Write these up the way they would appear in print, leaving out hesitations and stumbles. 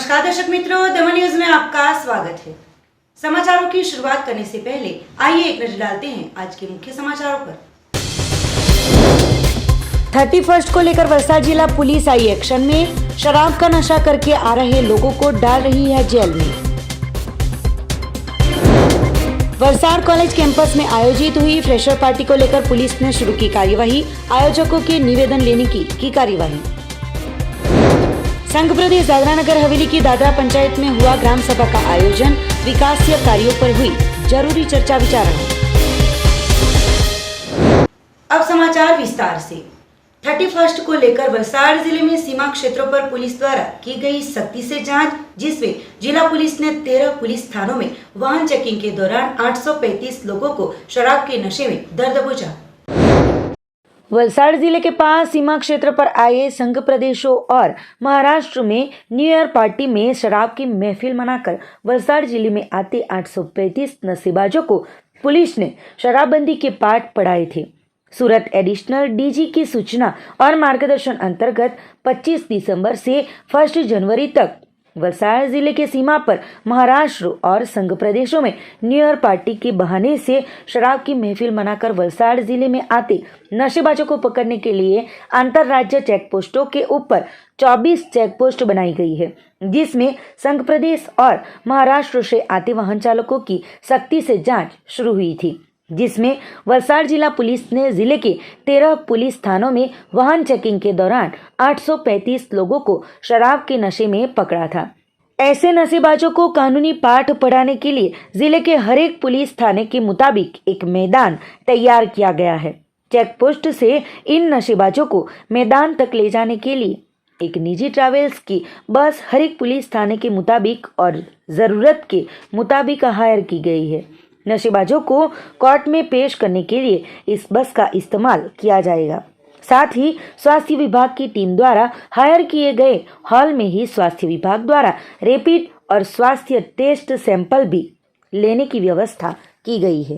नमस्कार दर्शक मित्रों, दमन न्यूज में आपका स्वागत है। समाचारों की शुरुआत करने से पहले आइए एक नजर डालते हैं आज के मुख्य समाचारों पर। 31 को लेकर वलसाड़ जिला पुलिस आई एक्शन में। शराब का नशा करके आ रहे लोगों को डाल रही है जेल में। वलसाड़ कॉलेज कैंपस में आयोजित हुई फ्रेशर पार्टी को लेकर पुलिस ने शुरू की कार्यवाही। आयोजकों के निवेदन लेने की कार्यवाही। संघ प्रदेश दादरा नगर हवेली की दादरा पंचायत में हुआ ग्राम सभा का आयोजन। विकासीय कार्यों पर हुई जरूरी चर्चा विचारणा। अब समाचार विस्तार से। 31 को लेकर वलसाड़ जिले में सीमा क्षेत्रों पर पुलिस द्वारा की गई सख्ती से जांच, जिसमें जिला पुलिस ने 13 पुलिस थानों में वाहन चेकिंग के दौरान 835 लोगों को शराब के नशे में दर्द दबोचा। वलसाड़ जिले के पास सीमा क्षेत्र पर आए संघ प्रदेशों और महाराष्ट्र में न्यू ईयर पार्टी में शराब की महफिल मनाकर वलसाड़ जिले में आते 835 नशेबाजों को पुलिस ने शराबबंदी के पाठ पढ़ाए थे। सूरत एडिशनल डीजी की सूचना और मार्गदर्शन अंतर्गत 25 दिसंबर से 1 जनवरी तक वलसाड़ जिले के सीमा पर महाराष्ट्र और संघ प्रदेशों में न्यू ईयर पार्टी के बहाने से शराब की महफिल मनाकर वलसाड़ जिले में आते नशेबाजों को पकड़ने के लिए अंतरराज्य चेक पोस्टों के ऊपर 24 चेक पोस्ट बनाई गई है, जिसमें संघ प्रदेश और महाराष्ट्र से आते वाहन चालकों की सख्ती से जांच शुरू हुई थी, जिसमें वलसाड़ जिला पुलिस ने जिले के 13 पुलिस थानों में वाहन चेकिंग के दौरान 835 लोगों को शराब के नशे में पकड़ा था। ऐसे नशेबाजों को कानूनी पाठ पढ़ाने के लिए जिले के हर एक पुलिस थाने के मुताबिक एक मैदान तैयार किया गया है। चेक पोस्ट से इन नशेबाजों को मैदान तक ले जाने के लिए एक निजी ट्रैवल्स की बस हर एक पुलिस थाने के मुताबिक और जरूरत के मुताबिक हायर की गई है। नशेबाजों को कोर्ट में पेश करने के लिए इस बस का इस्तेमाल किया जाएगा। साथ ही स्वास्थ्य विभाग की टीम द्वारा हायर किए गए हॉल में ही स्वास्थ्य विभाग द्वारा रैपिड और स्वास्थ्य टेस्ट सैंपल भी लेने की व्यवस्था की गई है।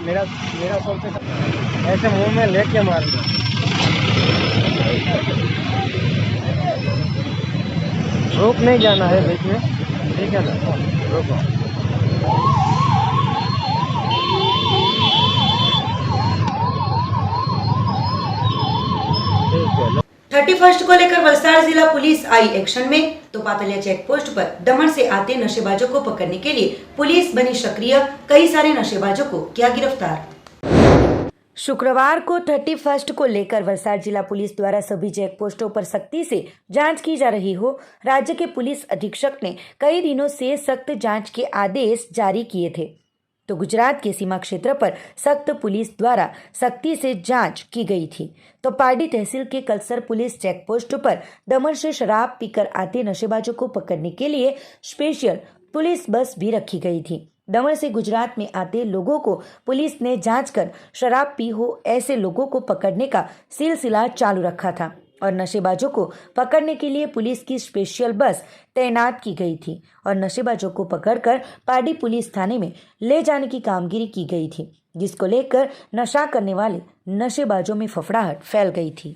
मेरा सोचते ऐसे मुंह में लेके मार रोक नहीं जाना है बीच में, ठीक है ना? रोको। 31 को लेकर वलसाड़ जिला पुलिस आई एक्शन में। तो पातलिया चेक पोस्ट पर दमन से आते नशेबाजों को पकड़ने के लिए पुलिस बनी सक्रिय। कई सारे नशेबाजों को किया गिरफ्तार। शुक्रवार को 31 को लेकर वलसाड़ जिला पुलिस द्वारा सभी चेक पोस्टों पर सख्ती से जांच की जा रही हो। राज्य के पुलिस अधीक्षक ने कई दिनों से सख्त जांच के आदेश जारी किए थे, तो गुजरात के सीमा क्षेत्र पर सख्त पुलिस द्वारा सख्ती से जांच की गई थी। तो पारडी तहसील के कलसर पुलिस चेक पोस्ट पर दमन से शराब पीकर आते नशेबाजों को पकड़ने के लिए स्पेशल पुलिस बस भी रखी गई थी। दमन से गुजरात में आते लोगों को पुलिस ने जांच कर शराब पी हो ऐसे लोगों को पकड़ने का सिलसिला चालू रखा था और नशेबाजों को पकड़ने के लिए पुलिस की स्पेशल बस तैनात की गई थी और नशेबाजों को पकड़कर पारडी पुलिस थाने में ले जाने की कामगिरी की गई थी, जिसको लेकर नशा करने वाले नशेबाजों में फफड़ाहट फैल गई थी।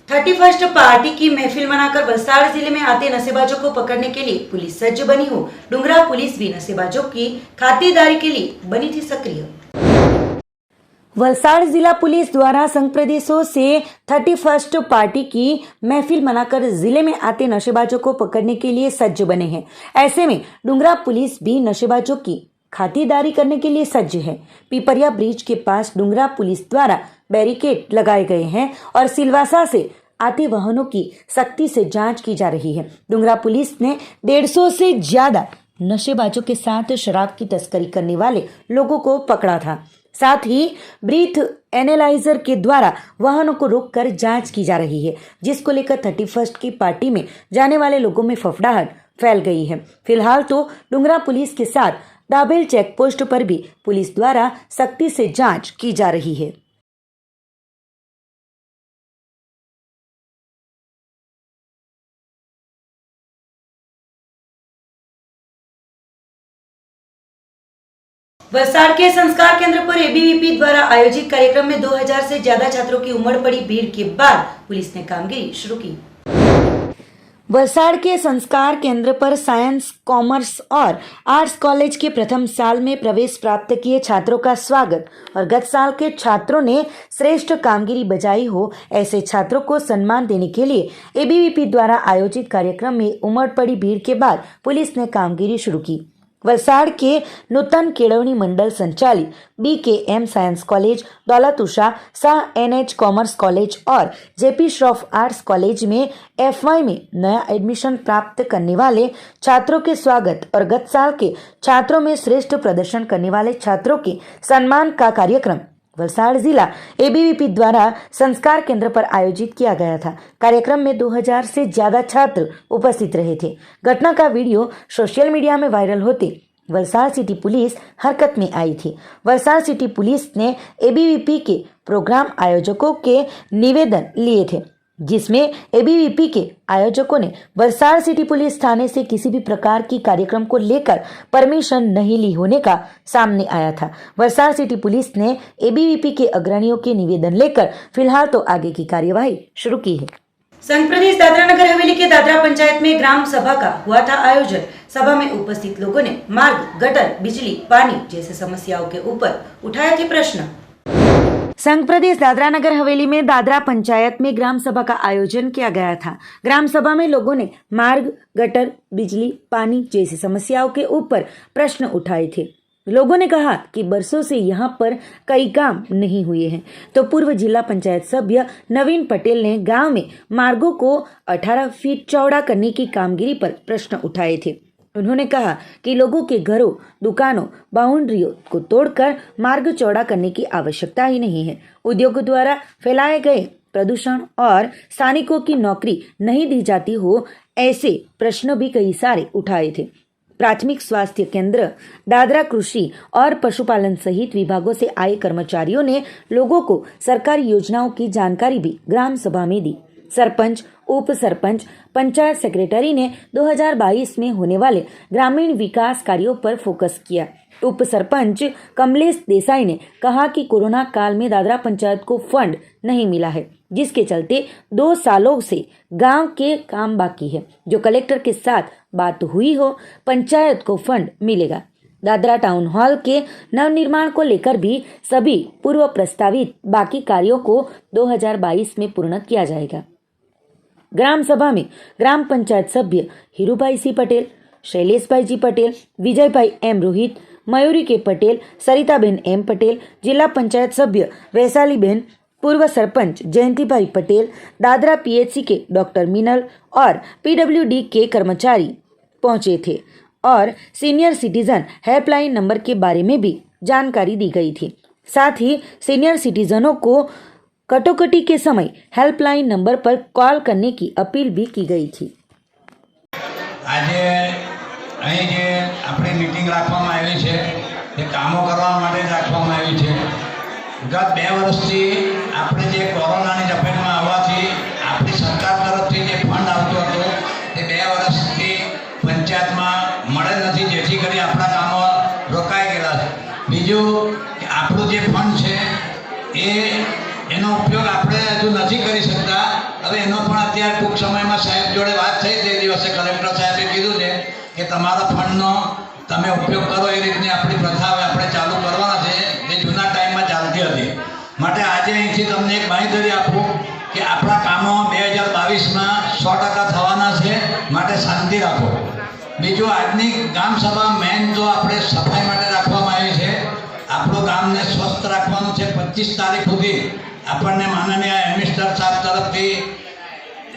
31 पार्टी की महफिल मनाकर वलसाड़ जिले में आते नशेबाजों को पकड़ने के लिए पुलिस सज्ज बनी हो। डुंगरा पुलिस भी नशेबाजों की खातिरदारी के लिए बनी थी सक्रिय। वलसाड़ जिला पुलिस द्वारा संघ प्रदेशों से 31 पार्टी की महफिल मनाकर जिले में आते नशेबाजों को पकड़ने के लिए सज्ज बने हैं। ऐसे में डुंगरा पुलिस भी नशेबाजों की खातिरदारी करने के लिए सज्ज है। पिपरिया ब्रिज के पास डुंगरा पुलिस द्वारा बैरिकेड लगाए गए हैं और सिलवासा से आते वाहनों की सख्ती से जांच की जा रही है। डुंगरा पुलिस ने 150 से ज्यादा नशेबाजों के साथ शराब की तस्करी करने वाले लोगों को पकड़ा था। साथ ही ब्रीथ एनालाइजर के द्वारा वाहनों को रोककर जांच की जा रही है, जिसको लेकर 31 की पार्टी में जाने वाले लोगों में फफड़ाहट फैल गई है। फिलहाल तो डुंगरा पुलिस के साथ दाबेल चेक पोस्ट पर भी पुलिस द्वारा सख्ती से जांच की जा रही है। वलसाड़ के संस्कार केंद्र पर एबीवीपी द्वारा आयोजित कार्यक्रम में 2000 से ज्यादा छात्रों की उमड़ पड़ी भीड़ के बाद पुलिस ने कामगिरी शुरू की। वलसाड़ के संस्कार केंद्र पर साइंस, कॉमर्स और आर्ट्स कॉलेज के प्रथम साल में प्रवेश प्राप्त किए छात्रों का स्वागत और गत साल के छात्रों ने श्रेष्ठ कामगिरी बजाई हो ऐसे छात्रों को सम्मान देने के लिए एबीवीपी द्वारा आयोजित कार्यक्रम में उमड़ पड़ी भीड़ के बाद पुलिस ने कामगिरी शुरू की। वलसाड़ के नूतन केळवणी मंडल संचालित BKM साइंस कॉलेज, दौलत Usha Shah NH commerce college और JP श्रॉफ आर्ट्स कॉलेज में FY में नया एडमिशन प्राप्त करने वाले छात्रों के स्वागत और गत साल के छात्रों में श्रेष्ठ प्रदर्शन करने वाले छात्रों के सम्मान का कार्यक्रम वलसाड़ जिला एबीवीपी द्वारा संस्कार केंद्र पर आयोजित किया गया था। कार्यक्रम में 2000 से ज्यादा छात्र उपस्थित रहे थे। घटना का वीडियो सोशल मीडिया में वायरल होते वलसाड़ सिटी पुलिस हरकत में आई थी। वलसाड़ सिटी पुलिस ने एबीवीपी के प्रोग्राम आयोजकों के निवेदन लिए थे, जिसमें एबीवीपी के आयोजकों ने वलसाड़ सिटी पुलिस थाने से किसी भी प्रकार की कार्यक्रम को लेकर परमिशन नहीं ली होने का सामने आया था। वलसाड़ सिटी पुलिस ने एबीवीपी के अग्रणियों के निवेदन लेकर फिलहाल तो आगे की कार्यवाही शुरू की है। संघ प्रदेश दादरा नगर हवेली के दादरा पंचायत में ग्राम सभा का हुआ था आयोजन। सभा में उपस्थित लोगों ने मार्ग, गटर, बिजली, पानी जैसे समस्याओं के ऊपर उठाए थे प्रश्न। संघ प्रदेश दादरा नगर हवेली में दादरा पंचायत में ग्राम सभा का आयोजन किया गया था। ग्राम सभा में लोगों ने मार्ग, गटर, बिजली, पानी जैसी समस्याओं के ऊपर प्रश्न उठाए थे। लोगों ने कहा कि बरसों से यहां पर कई काम नहीं हुए हैं, तो पूर्व जिला पंचायत सभ्य नवीन पटेल ने गांव में मार्गों को 18 फीट चौड़ा करने की कामगिरी पर प्रश्न उठाए थे। उन्होंने कहा कि लोगों के घरों, दुकानों, बाउंड्रियों को तोड़कर मार्ग चौड़ा करने की आवश्यकता ही नहीं है। उद्योग द्वारा फैलाए गए प्रदूषण और स्थानिकों की नौकरी नहीं दी जाती हो, ऐसे प्रश्न भी कई सारे उठाए थे। प्राथमिक स्वास्थ्य केंद्र, दादरा कृषि और पशुपालन सहित विभागों से आए कर्मचारियों ने लोगों को सरकारी योजनाओं की जानकारी भी ग्राम सभा में दी। सरपंच, उप सरपंच, पंचायत सेक्रेटरी ने 2022 में होने वाले ग्रामीण विकास कार्यों पर फोकस किया। उप सरपंच कमलेश देसाई ने कहा कि कोरोना काल में दादरा पंचायत को फंड नहीं मिला है, जिसके चलते 2 सालों से गांव के काम बाकी है। जो कलेक्टर के साथ बात हुई हो, पंचायत को फंड मिलेगा। दादरा टाउन हॉल के नवनिर्माण को लेकर भी सभी पूर्व प्रस्तावित बाकी कार्यों को 2022 में पूर्ण किया जाएगा। ग्राम सभा में ग्राम पंचायत सभ्य हीरूभाई सी पटेल, शैलेश भाई जी पटेल, विजय भाई M रोहित, मयूरी के पटेल, सरिताबेन M पटेल, जिला पंचायत सभ्य वैशाली बहन, पूर्व सरपंच जयंती भाई पटेल, दादरा PHC के डॉक्टर मीनल और PWD के कर्मचारी पहुंचे थे और सीनियर सिटीजन हेल्पलाइन नंबर के बारे में भी जानकारी दी गई थी। साथ ही सीनियर सिटीजनों को कटौकटी के समय हेल्पलाइन नंबर पर कॉल करने की अपील भी की गई थी। આજે અહીં જે આપણે મીટિંગ રાખવામાં આવી છે એ કામો કરવા માટે જ રાખવામાં આવી છે। ગત 2 વર્ષથી આપણે જે કોરોનાની ઝપેટમાં આવવાથી આપણી સરકાર તરફથી જે ફંડ આવતો હતો તે 2 વર્ષથી પંચાયતમાં મળે નથી, જેથી કરી આપણા કામો રોકાઈ ગયેલા છે। બીજું કે આપણું જે ફંડ છે એનો ઉપયોગ આપણે હજુ નથી કરી શકતા। હવે એનો પણ અત્યારે ટૂંક સમયમાં સાહેબ જોડે વાત થઈ તે દિવસે કલેક્ટર સાહેબે કીધું છે કે તમારા ફંડનો તમે ઉપયોગ કરો, એ રીતની આપણી પ્રથા હવે આપણે ચાલુ કરવાના છે, જે જૂના ટાઈમમાં ચાલતી હતી। માટે આજે અહીંથી તમને એક બાંયધરી આપું કે આપણા કામો 2022માં 100% થવાના છે, માટે શાંતિ રાખો। બીજું, આજની ગામ સભા મેન તો આપણે સફાઈ માટે રાખવામાં આવી છે। આપણું ગામને સ્વસ્થ રાખવાનું છે। 25 તારીખ સુધી આપણને માનનીય મિનિસ્ટર સાહેબ તરફથી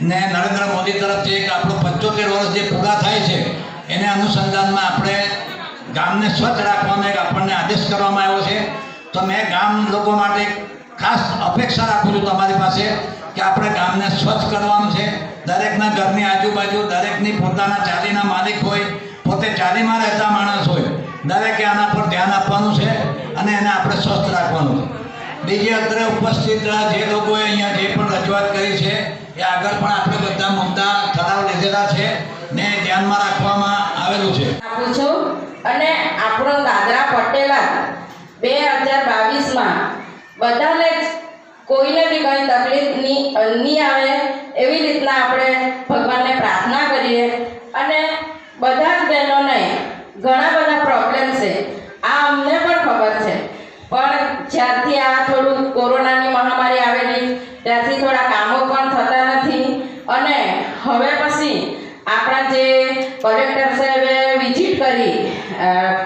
ને નરેન્દ્ર મોદી તરફથી એક આપણું 75 વર્ષ જે પૂરા થાય છે એને અનુસંધાનમાં આપણે ગામને સ્વચ્છ રાખવાનો એક આપણને આદેશ કરવામાં આવ્યો છે। તો મેં ગામ લોકો માટે ખાસ અપેક્ષા રાખું છું તમારી પાસે કે આપણે ગામને સ્વચ્છ કરવાનું છે। દરેકના ઘરની આજુબાજુ, દરેકની પોતાના ચાલીના માલિક હોય, પોતે ચાલીમાં રહેતા માણસ હોય, દરેકે આના પર ધ્યાન આપવાનું છે અને એને આપણે સ્વસ્થ રાખવાનું છે। બીજી અત્રે ઉપસ્થિત જે લોકોએ અહીંયા જે પણ રજૂઆત કરી છે એ આગળ પણ આપણે બધા મુદ્દા ઠરાવ લીધેલા છે ને ધ્યાનમાં રાખવામાં આવેલું છે। અને આપણો દાદરા પટેલા 2022માં બધાને જ કોઈને બી કંઈ તકલીફ નહીં આવે એવી રીતના આપણે ભગવાનને પ્રાર્થના કરીએ. અને બધા જ બહેનોને ઘણા બધા પ્રોબ્લેમ છે, આ અમને પણ ખબર છે. પણ જ્યારથી આ થોડું કોરોનાની મહામારી આવેલી ત્યારથી થોડા કામો પણ થતા નથી. અને હવે પછી આપણા જે કલેક્ટર સાહેબે વિઝિટ કરી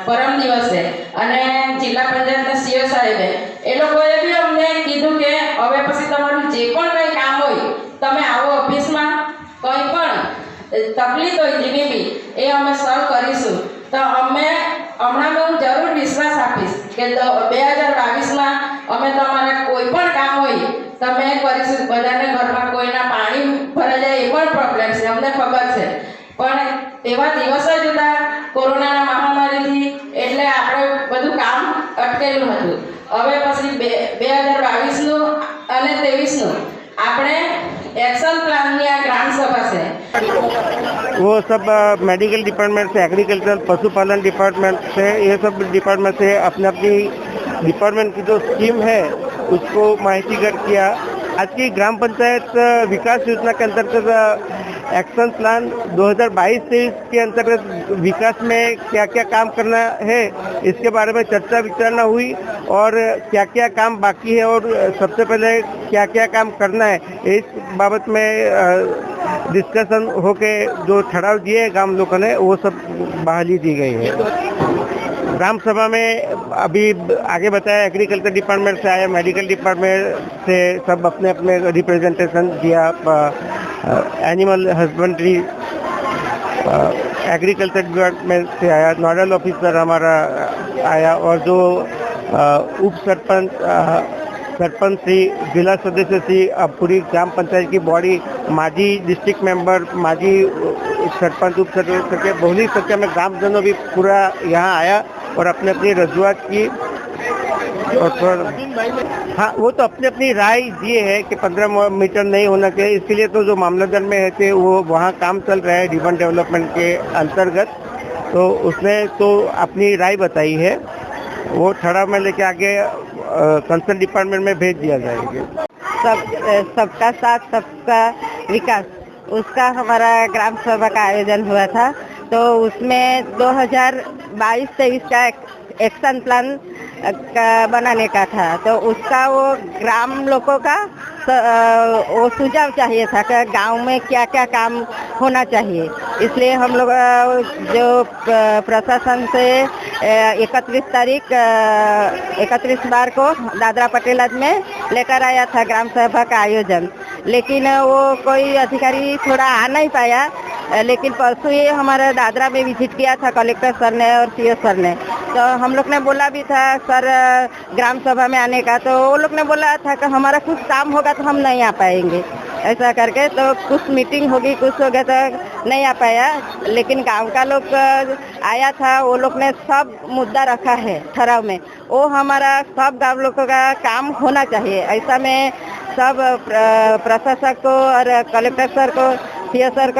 પરમ દિવસે અને જિલ્લા પંચાયતના સીઓ સાહેબે એ લોકોએ બી અમને કીધું કે હવે પછી તમારું જે પણ કંઈ કામ હોય તમે આવો ઓફિસમાં, કંઈ પણ તકલીફ હોય જેવી બી એ અમે સોલ્વ કરીશું. તો અમે હમણાં હું જરૂર વિશ્વાસ આપીશ કે 2022માં અમે તમારા કોઈ પણ કામ હોય તમે કરીશું. બધાને ઘરમાં કોઈના પાણી ભરાઈ જાય એ પણ પ્રોબ્લેમ છે, અમને ખબર છે. પણ એવા દિવસો જ હતા કોરોનાના મહામારીથી, એટલે આપણે બધું કામ અટકેલું હતું. હવે પછી 2022નું અને 23નું આપણે एक्शन प्लान या ग्राम सभा से वो सब मेडिकल डिपार्टमेंट से, एग्रीकल्चर पशुपालन डिपार्टमेंट से, ये सब डिपार्टमेंट से अपने अपनी डिपार्टमेंट की जो स्कीम है उसको माहितीगढ़ किया. आज की ग्राम पंचायत विकास योजना के अंतर्गत एक्शन प्लान 2022-23 के अंतर्गत विकास में क्या क्या काम करना है इसके बारे में चर्चा विचारणा हुई और क्या क्या काम बाकी है और सबसे पहले क्या क्या काम करना है इस बाबत में डिस्कशन होके जो ठहराव दिए गांव लोगों ने वो सब बहाली दी गई है. ग्राम सभा में अभी आगे बताया एग्रीकल्चर डिपार्टमेंट से आया, मेडिकल डिपार्टमेंट से सब अपने अपने रिप्रेजेंटेशन दिया, एनिमल हस्बेंड्री एग्रीकल्चर डिपार्टमेंट से आया, नोडल ऑफिसर हमारा आया और जो उप सरपंच सरपंच थी, जिला सदस्य थी, अब पूरी ग्राम पंचायत की बॉडी, माजी डिस्ट्रिक्ट मेंबर, माजी सरपंच उप सरपंच के बहुली संख्या में ग्रामजनों भी पूरा यहाँ आया और अपने अपनी रजूआत की. और हाँ, वो तो अपनी अपनी राय दिए है कि 15 मीटर नहीं होना चाहिए. इसके लिए तो जो मामलतदार में है थे वो वहाँ काम चल रहा है डिवन डेवलपमेंट के अंतर्गत, तो उसने तो अपनी राय बताई है. वो ठहराव में लेके आगे कंसर्न डिपार्टमेंट में भेज दिया जाएगा. सबका साथ सबका विकास, उसका हमारा ग्राम सभा का आयोजन हुआ था. तो उसमें 2022-23 का एक्शन प्लान बनाने का था. तो उसका वो ग्राम लोगों का वो सुझाव चाहिए था कि गांव में क्या क्या काम होना चाहिए. इसलिए हम लोग जो प्रशासन से 31 बार को दादरा पटेलाद में लेकर आया था ग्राम सभा का आयोजन. लेकिन वो कोई अधिकारी थोड़ा आ नहीं पाया. लेकिन परसों ये हमारे दादरा में विजिट किया था कलेक्टर सर ने और सीओ सर ने. तो हम लोग ने बोला भी था सर ग्राम सभा में आने का, तो वो लोग ने बोला था कि हमारा कुछ काम होगा तो हम नहीं आ पाएंगे ऐसा करके. तो कुछ मीटिंग होगी, कुछ हो गया तो नहीं आ पाया. लेकिन गांव का लोग आया था, वो लोग ने सब मुद्दा रखा है ठहराव में. वो हमारा सब गांव लोगों का काम होना चाहिए. ऐसा में सब प्रशासक को और कलेक्टर सर को, सीओ सर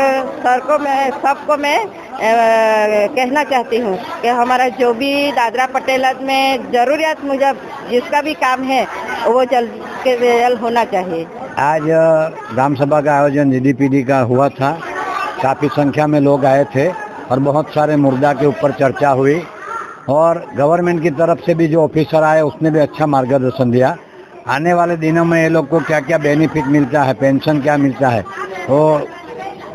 को मैं सबको मैं कहना चाहती हूँ कि हमारा जो भी दादरा पटेलाद में ज़रूरियात मुजब जिसका भी काम है वो जल्द के जल्द होना चाहिए. आज ग्राम सभा का आयोजन जीडीपीडी का हुआ था. काफ़ी संख्या में लोग आए थे और बहुत सारे मुर्दा के ऊपर चर्चा हुई और गवर्नमेंट की तरफ से भी जो ऑफिसर आए उसने भी अच्छा मार्गदर्शन दिया. आने वाले दिनों में ये लोग को क्या क्या बेनिफिट मिलता है, पेंशन क्या मिलता है, वो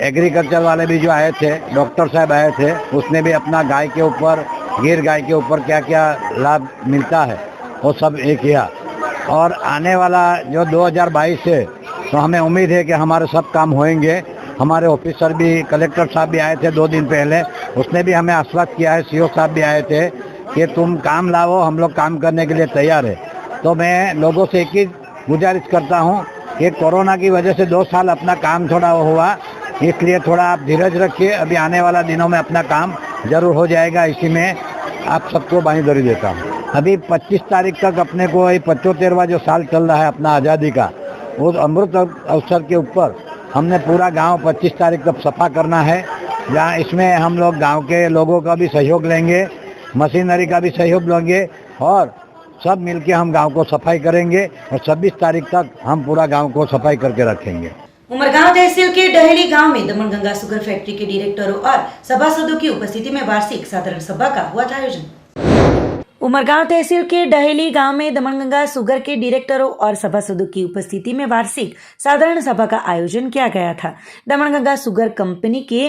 एग्रीकल्चर वाले भी जो आए थे, डॉक्टर साहब आए थे, उसने भी अपना गाय के ऊपर, गिर गाय के ऊपर क्या क्या लाभ मिलता है वो सब ये किया. और आने वाला जो 2022 है तो हमें उम्मीद है कि हमारे सब काम होंगे. हमारे ऑफिसर भी, कलेक्टर साहब भी आए थे 2 दिन पहले, उसने भी हमें आश्वस्त किया है. सीओ साहब भी आए थे कि तुम काम लाओ, हम लोग काम करने के लिए तैयार है. तो मैं लोगों से एक ही गुजारिश करता हूँ कि कोरोना की वजह से 2 साल अपना काम थोड़ा हुआ, इसलिए थोड़ा आप धीरज रखिए. अभी आने वाला दिनों में अपना काम जरूर हो जाएगा. इसी में आप सबको बांहीधरी देता हूँ. अभी 25 तारीख तक अपने को 75वां जो साल चल रहा है अपना आज़ादी का, वो अमृत अवसर के ऊपर हमने पूरा गांव 25 तारीख तक सफा करना है. जहाँ इसमें हम लोग गांव के लोगों का भी सहयोग लेंगे मशीनरी का भी सहयोग लेंगे और सब मिलके हम गांव को सफाई करेंगे और 26 तारीख तक हम पूरा गांव को सफाई करके रखेंगे। उमरगांव तहसील के डहेली गांव में दमनगंगा शुगर फैक्ट्री के डायरेक्टरों और सभासदों की उपस्थिति में वार्षिक साधारण सभा का हुआ था आयोजन। उमरगांव तहसील के डहेली गांव में दमनगंगा शुगर के डायरेक्टरों और सभासदों की उपस्थिति में वार्षिक साधारण सभा का आयोजन किया गया था। दमनगंगा शुगर कंपनी के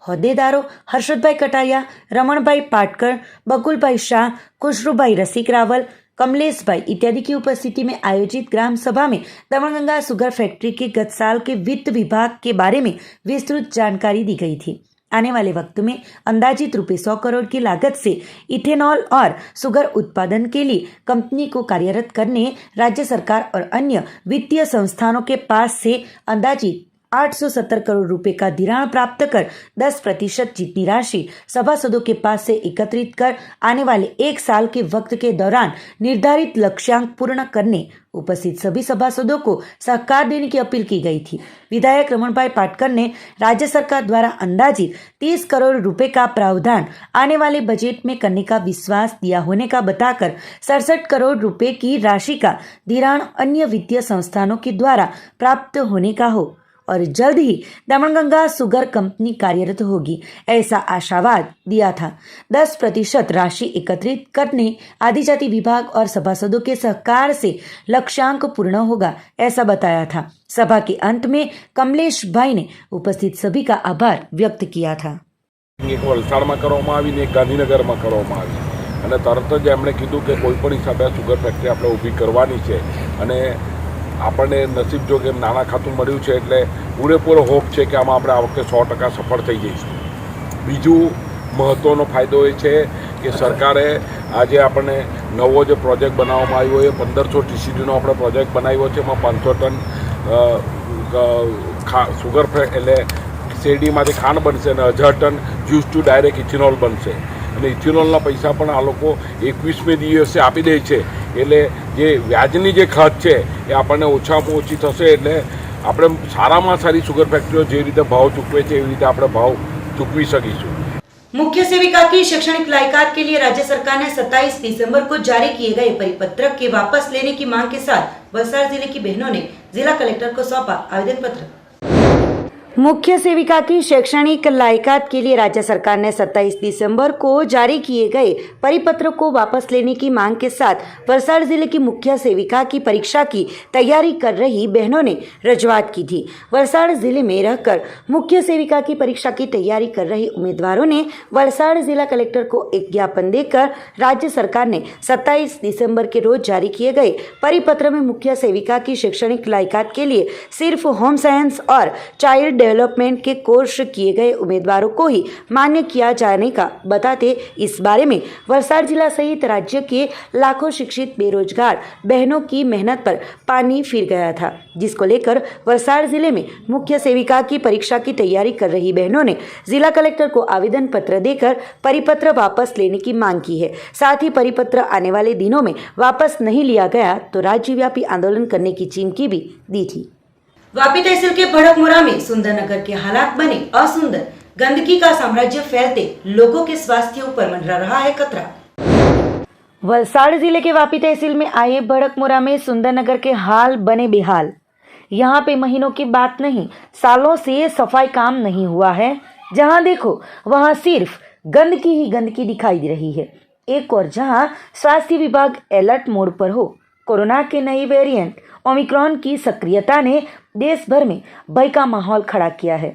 होद्देदारों हर्षद भाई कटारिया, रमण भाई पाटकर, बकुल भाई शाह, खुशरू भाई रसिक रावल, कमलेश भाई इत्यादि की उपस्थिति में आयोजित ग्राम सभा में दमनगंगा शुगर फैक्ट्री के गत साल के वित्त विभाग के बारे में विस्तृत जानकारी दी गई थी। आने वाले वक्त में अंदाजित ₹100 करोड़ की लागत से इथेनॉल और शुगर उत्पादन के लिए कंपनी को कार्यरत करने राज्य सरकार और अन्य वित्तीय संस्थानों के पास से अंदाजित 870 करोड़ रुपए का धिराण प्राप्त कर 10% जितनी राशि सभासदों के पास से एकत्रित कर आने वाले 1 साल के वक्त के दौरान निर्धारित लक्ष्यांक पूर्ण करने उपस्थित सभी सभासदों को सहकार देने की अपील की गई थी। विधायक रमण भाई पाटकर ने राज्य सरकार द्वारा अंदाजित 30 करोड़ रुपए का प्रावधान आने वाले बजट में करने का विश्वास दिया होने का बताकर 67 करोड़ रुपए की राशि का धिराण अन्य वित्तीय संस्थानों के द्वारा प्राप्त होने का हो और जल्द ही दमनगंगा शुगर कंपनी कार्यरत होगी, ऐसा आशावाद दिया था। 10% राशि एकत्रित करने आदिजाति विभाग और सभासदों के सहकार से लक्ष्यांक पूर्ण होगा, ऐसा बताया था। सभा के अंत में कमलेश भाई ने उपस्थित सभी का आभार व्यक्त किया था। एक वलसाडમાં કરવામાં આવી ને એક ગાંધીનગરમાં કરવામાં આવી અને તરત જ એમણે કીધું કે કોઈ પણ હિસાબે આ સુગર ફેક્ટરી આપણે ઊભી કરવાની છે અને આપણને નસીબ જો કે નાણાં ખાતું મળ્યું છે એટલે પૂરેપૂરો હોપ છે કે આમાં આપણે આ વખતે 100% સફળ થઈ જઈશું। બીજું મહત્ત્વનો ફાયદો એ છે કે સરકારે આજે આપણને નવો જે પ્રોજેક્ટ બનાવવામાં આવ્યો એ 1500 TCDનો આપણે પ્રોજેક્ટ બનાવ્યો છે, એમાં 500 ટન સુગર એટલે શેરડીમાંથી ખાંડ બનશે અને 1000 ton juice to direct ethanol બનશે અને ઇથેનોલના પૈસા પણ આ લોકો 21મે દિવસે આપી દે છે એટલે જે વ્યાજની જે ખર્ચ છે એ આપણને ઓછામાં ઓછી થશે એટલે આપણે સારામાં સારી સુગર ફેક્ટરીઓ જે રીતે ભાવ ચૂકવે છે એવી રીતે આપણે ભાવ ચૂકવી શકીશું। मुख्य सेविका की शैक्षणिक लायकात के लिए राज्य सरकार ने 27 दिसंबर को जारी किए गए परिपत्र के वापस लेने की मांग के साथ वलसाड जिले की बहनों ने जिला कलेक्टर को सौंपा आवेदन पत्र। मुख्य सेविका की शैक्षणिक लायकात के लिए राज्य सरकार ने 27 दिसंबर को जारी किए गए परिपत्र को वापस लेने की मांग के साथ वलसाड जिले की मुख्य सेविका की परीक्षा की तैयारी कर रही बहनों ने रजूआत की थी। वलसाड जिले में रहकर मुख्य सेविका की परीक्षा की तैयारी कर रहे उम्मीदवारों ने वलसाड जिला कलेक्टर को एक ज्ञापन देकर राज्य सरकार ने 27 दिसंबर के रोज जारी किए गए परिपत्र में मुख्य सेविका की शैक्षणिक लायकात के लिए सिर्फ होम साइंस और चाइल्ड डेवलपमेंट के कोर्स किए गए उम्मीदवारों को ही मान्य किया जाने का बताते इस बारे में वलसाड जिला सहित राज्य के लाखों शिक्षित बेरोजगार बहनों की मेहनत पर पानी फिर गया था, जिसको लेकर वलसाड जिले में मुख्य सेविका की परीक्षा की तैयारी कर रही बहनों ने जिला कलेक्टर को आवेदन पत्र देकर परिपत्र वापस लेने की मांग की है। साथ ही परिपत्र आने वाले दिनों में वापस नहीं लिया गया तो राज्यव्यापी आंदोलन करने की चीमकी भी दी थी। वापी तहसील के भड़कमुरा में सुंदरनगर के हालात बने असुंदर, गंदगी का साम्राज्य फैलते लोगों के स्वास्थ्य ऊपर मंडरा रहा है खतरा। वलसाड जिले के वापी तहसील में आए भड़कमुरा में सुंदरनगर के हाल बने बेहाल। यहाँ पे महीनों की बात नहीं, सालों से सफाई काम नहीं हुआ है। जहाँ देखो वहाँ सिर्फ गंदगी ही गंदगी दिखाई दे रही है। एक और जहाँ स्वास्थ्य विभाग अलर्ट मोड पर हो, कोरोना के नए वेरिएंट ओमिक्रॉन की सक्रियता ने देश भर में भय का माहौल खड़ा किया है,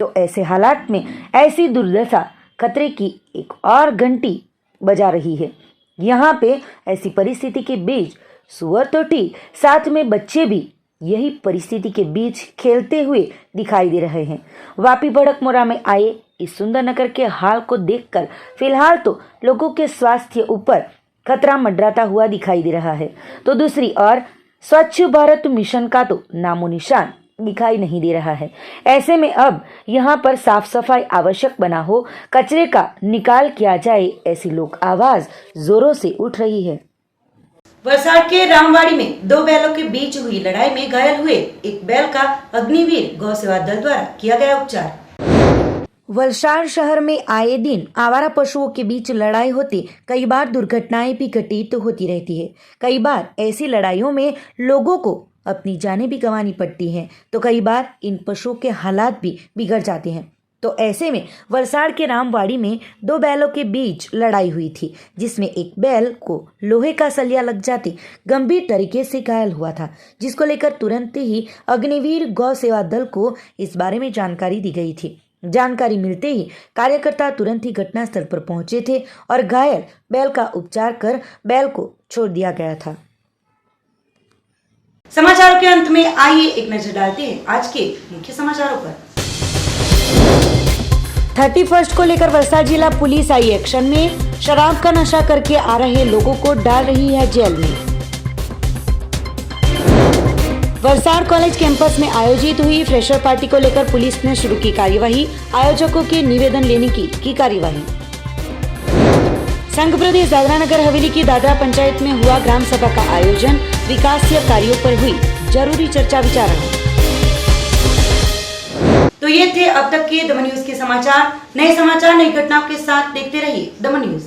तो ऐसे हालात में ऐसी दुर्दशा खतरे की एक और घंटी बजा रही है। यहाँ पे ऐसी परिस्थिति के बीच सुअर तो ठीक, साथ में बच्चे भी यही परिस्थिति के बीच खेलते हुए दिखाई दे रहे हैं। वापी भड़कमुरा में आए इस सुंदरनगर के हाल को देखकर फिलहाल तो लोगों के स्वास्थ्य ऊपर खतरा मंडराता हुआ दिखाई दे रहा है, तो दूसरी ओर स्वच्छ भारत मिशन का तो नामो निशान दिखाई नहीं दे रहा है। ऐसे में अब यहाँ पर साफ सफाई आवश्यक बना हो, कचरे का निकाल किया जाए, ऐसी लोक आवाज जोरों से उठ रही है। वलसाड के रामवाड़ी में 2 बैलों के बीच हुई लड़ाई में घायल हुए एक बैल का अग्निवीर गौ सेवा दल द्वारा किया गया उपचार। वलसाड़ शहर में आए दिन आवारा पशुओं के बीच लड़ाई होती कई बार दुर्घटनाएं भी घटित होती रहती है। कई बार ऐसी लड़ाइयों में लोगों को अपनी जानें भी गंवानी पड़ती हैं, तो कई बार इन पशुओं के हालात भी बिगड़ जाते हैं। तो ऐसे में वलसाड़ के रामवाड़ी में दो बैलों के बीच लड़ाई हुई थी, जिसमें एक बैल को लोहे का सलिया लग जाते गंभीर तरीके से घायल हुआ था, जिसको लेकर तुरंत ही अग्निवीर गौ सेवा दल को इस बारे में जानकारी दी गई थी। जानकारी मिलते ही कार्यकर्ता तुरंत ही घटनास्थल पर पहुंचे थे और घायल बैल का उपचार कर बैल को छोड़ दिया गया था। समाचारों के अंत में आइए एक नजर डालते हैं आज के मुख्य समाचारों पर। 31 को लेकर वलसाड़ जिला पुलिस आई एक्शन में। शराब का नशा करके आ रहे लोगों को डाल रही है जेल में। वलसाड़ कॉलेज कैंपस में आयोजित हुई फ्रेशर पार्टी को लेकर पुलिस ने शुरू की कार्यवाही। आयोजकों के निवेदन लेने की कार्यवाही। संघ प्रदेश दादरा नगर हवेली की दादरा पंचायत में हुआ ग्राम सभा का आयोजन। विकासीय कार्यों पर हुई जरूरी चर्चा विचारणा। तो ये थे अब तक के दमन न्यूज के समाचार। नए समाचार नई घटनाओं के साथ देखते रहिए दमन न्यूज।